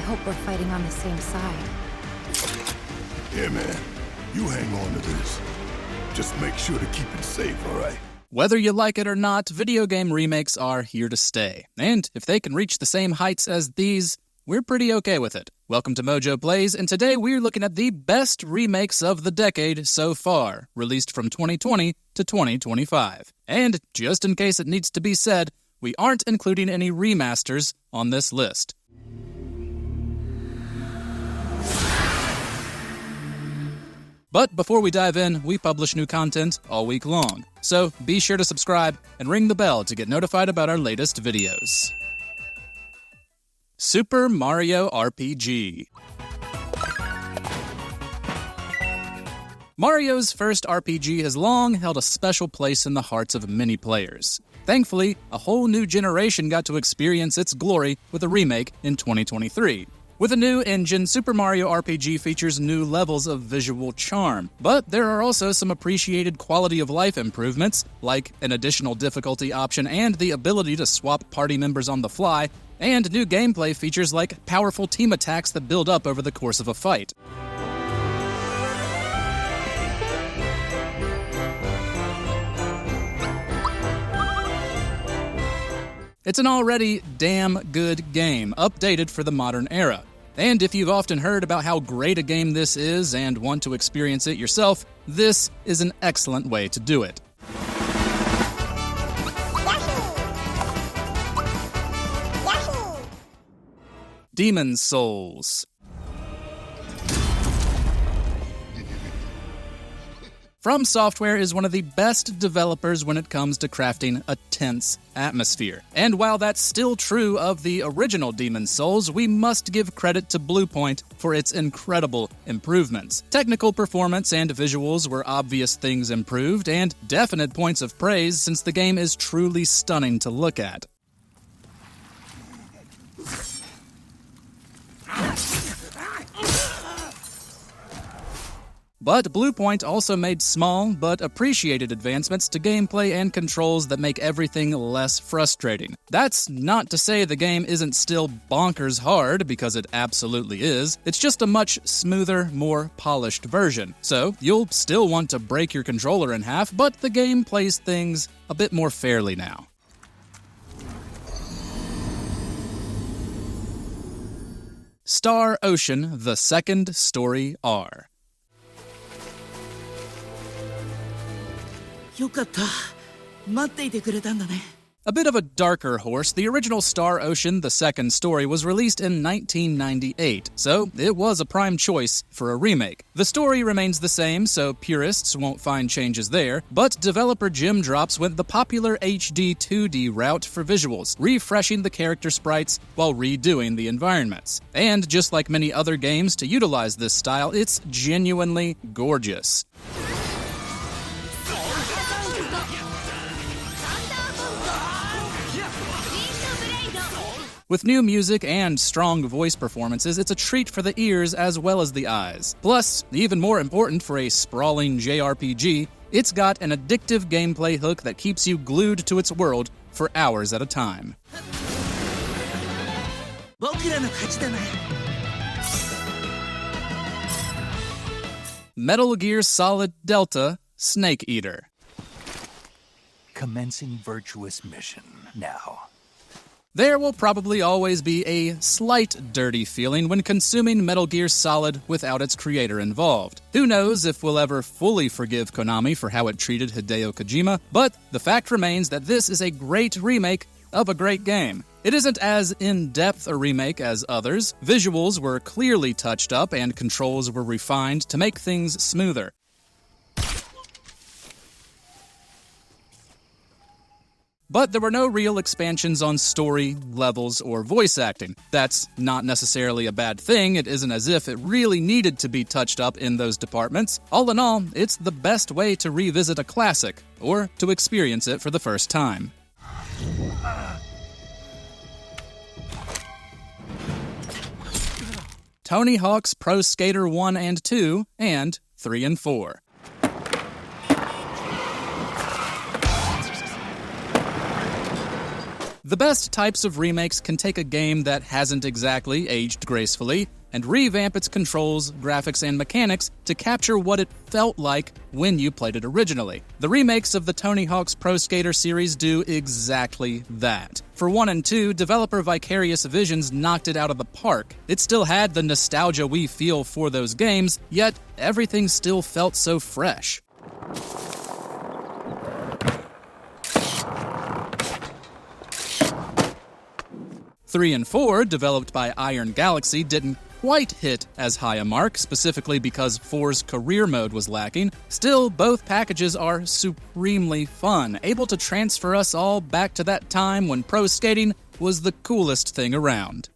hope we're fighting on the same side. Yeah, man. You hang on to this. Just make sure to keep it safe, all right? Whether you like it or not, video game remakes are here to stay. And if they can reach the same heights as these, we're pretty okay with it. Welcome to MojoPlays, and today we're looking at the best remakes of the decade so far, released from 2020 to 2025. And just in case it needs to be said, we aren't including any remasters on this list. But before we dive in, we publish new content all week long. So be sure to subscribe and ring the bell to get notified about our latest videos. Super Mario RPG. Mario's first RPG has long held a special place in the hearts of many players. Thankfully, a whole new generation got to experience its glory with a remake in 2023. With a new engine, Super Mario RPG features new levels of visual charm, but there are also some appreciated quality-of-life improvements, like an additional difficulty option and the ability to swap party members on the fly, and new gameplay features like powerful team attacks that build up over the course of a fight. It's an already damn good game, updated for the modern era. And if you've often heard about how great a game this is and want to experience it yourself, this is an excellent way to do it. Demon's Souls. From Software is one of the best developers when it comes to crafting a tense atmosphere. And while that's still true of the original Demon's Souls, we must give credit to Bluepoint for its incredible improvements. Technical performance and visuals were obvious things improved, and definite points of praise since the game is truly stunning to look at. But Bluepoint also made small but appreciated advancements to gameplay and controls that make everything less frustrating. That's not to say the game isn't still bonkers hard, because it absolutely is. It's just a much smoother, more polished version. So you'll still want to break your controller in half, but the game plays things a bit more fairly now. Star Ocean: The Second Story R. A bit of a darker horse, the original Star Ocean: The Second Story was released in 1998, so it was a prime choice for a remake. The story remains the same, so purists won't find changes there, but developer Jim Drops went the popular HD 2D route for visuals, refreshing the character sprites while redoing the environments. And just like many other games to utilize this style, it's genuinely gorgeous. With new music and strong voice performances, it's a treat for the ears as well as the eyes. Plus, even more important for a sprawling JRPG, it's got an addictive gameplay hook that keeps you glued to its world for hours at a time. Metal Gear Solid Delta: Snake Eater. Commencing virtuous mission now. There will probably always be a slight dirty feeling when consuming Metal Gear Solid without its creator involved. Who knows if we'll ever fully forgive Konami for how it treated Hideo Kojima, but the fact remains that this is a great remake of a great game. It isn't as in-depth a remake as others. Visuals were clearly touched up and controls were refined to make things smoother. But there were no real expansions on story, levels, or voice acting. That's not necessarily a bad thing. It isn't as if it really needed to be touched up in those departments. All in all, it's the best way to revisit a classic, or to experience it for the first time. Tony Hawk's Pro Skater 1 and 2, and 3 and 4. The best types of remakes can take a game that hasn't exactly aged gracefully and revamp its controls, graphics, and mechanics to capture what it felt like when you played it originally. The remakes of the Tony Hawk's Pro Skater series do exactly that. For 1 and 2, developer Vicarious Visions knocked it out of the park. It still had the nostalgia we feel for those games, yet everything still felt so fresh. Three and 4, developed by Iron Galaxy, didn't quite hit as high a mark, specifically because 4's career mode was lacking. Still, both packages are supremely fun, able to transfer us all back to that time when pro skating was the coolest thing around.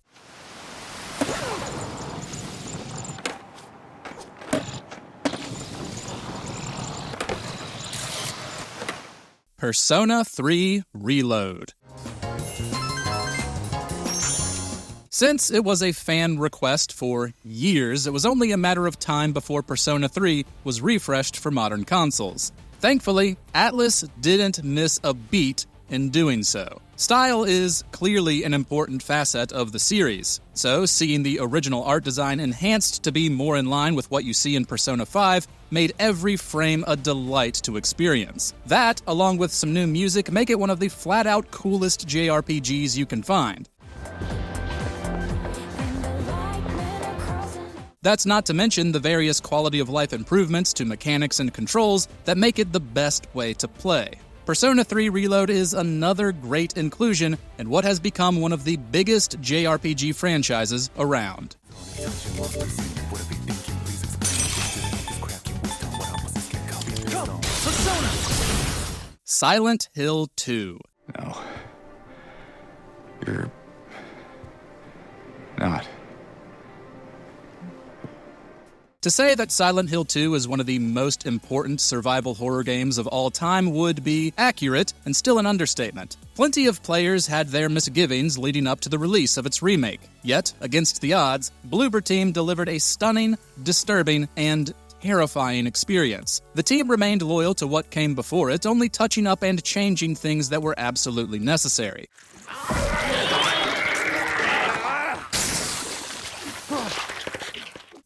Persona 3 Reload. Since it was a fan request for years, it was only a matter of time before Persona 3 was refreshed for modern consoles. Thankfully, Atlus didn't miss a beat in doing so. Style is clearly an important facet of the series, so seeing the original art design enhanced to be more in line with what you see in Persona 5 made every frame a delight to experience. That, along with some new music, make it one of the flat-out coolest JRPGs you can find. That's not to mention the various quality of life improvements to mechanics and controls that make it the best way to play. Persona 3 Reload is another great inclusion in what has become one of the biggest JRPG franchises around. Silent Hill 2. No. You're not. To say that Silent Hill 2 is one of the most important survival horror games of all time would be accurate and still an understatement. Plenty of players had their misgivings leading up to the release of its remake. Yet, against the odds, Bloober Team delivered a stunning, disturbing, and terrifying experience. The team remained loyal to what came before it, only touching up and changing things that were absolutely necessary.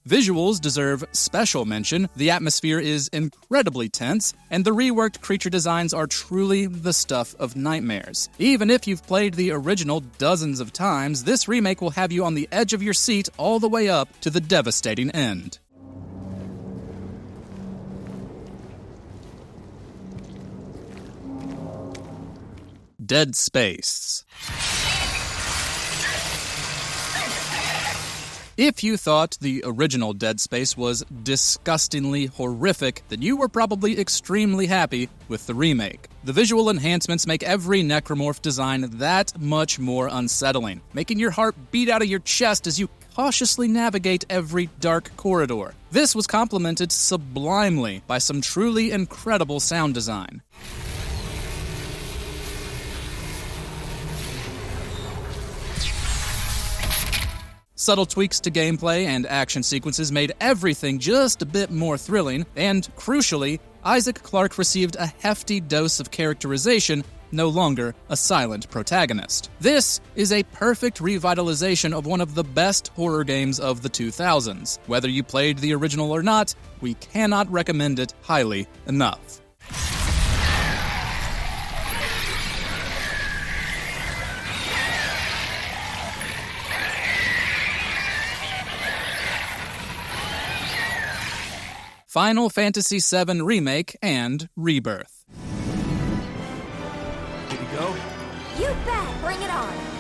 Visuals deserve special mention, the atmosphere is incredibly tense, and the reworked creature designs are truly the stuff of nightmares. Even if you've played the original dozens of times, this remake will have you on the edge of your seat all the way up to the devastating end. Dead Space. If you thought the original Dead Space was disgustingly horrific, then you were probably extremely happy with the remake. The visual enhancements make every necromorph design that much more unsettling, making your heart beat out of your chest as you cautiously navigate every dark corridor. This was complemented sublimely by some truly incredible sound design. Subtle tweaks to gameplay and action sequences made everything just a bit more thrilling, and, crucially, Isaac Clarke received a hefty dose of characterization, no longer a silent protagonist. This is a perfect revitalization of one of the best horror games of the 2000s. Whether you played the original or not, we cannot recommend it highly enough. Final Fantasy VII Remake and Rebirth. Here we go. You bet! Bring it on!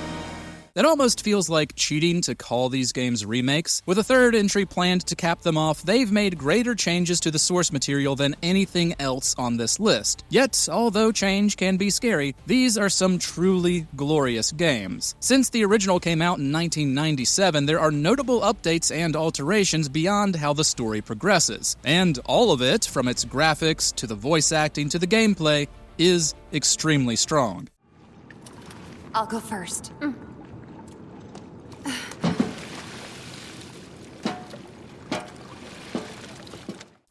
It almost feels like cheating to call these games remakes. With a third entry planned to cap them off, they've made greater changes to the source material than anything else on this list. Yet, although change can be scary, these are some truly glorious games. Since the original came out in 1997, there are notable updates and alterations beyond how the story progresses. And all of it, from its graphics to the voice acting to the gameplay, is extremely strong. I'll go first.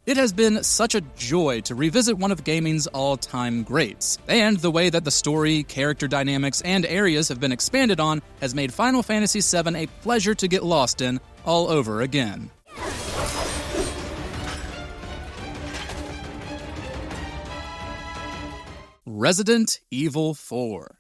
It has been such a joy to revisit one of gaming's all-time greats, and the way that the story, character dynamics, and areas have been expanded on has made Final Fantasy VII a pleasure to get lost in all over again. Resident Evil 4.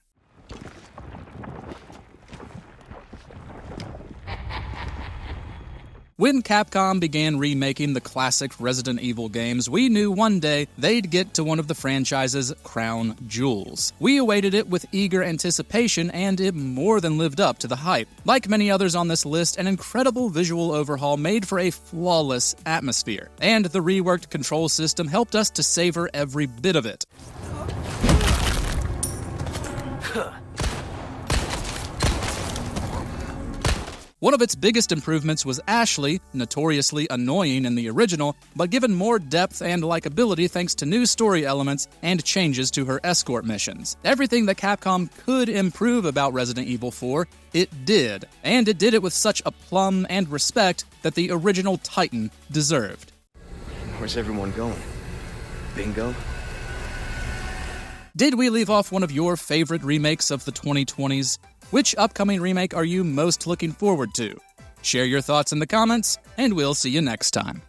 When Capcom began remaking the classic Resident Evil games, we knew one day they'd get to one of the franchise's crown jewels. We awaited it with eager anticipation, and it more than lived up to the hype. Like many others on this list, an incredible visual overhaul made for a flawless atmosphere, and the reworked control system helped us to savor every bit of it. One of its biggest improvements was Ashley, notoriously annoying in the original, but given more depth and likability thanks to new story elements and changes to her escort missions. Everything that Capcom could improve about Resident Evil 4, it did, and it did it with such aplomb and respect that the original Titan deserved. Where's everyone going? Bingo? Did we leave off one of your favorite remakes of the 2020s? Which upcoming remake are you most looking forward to? Share your thoughts in the comments, and we'll see you next time.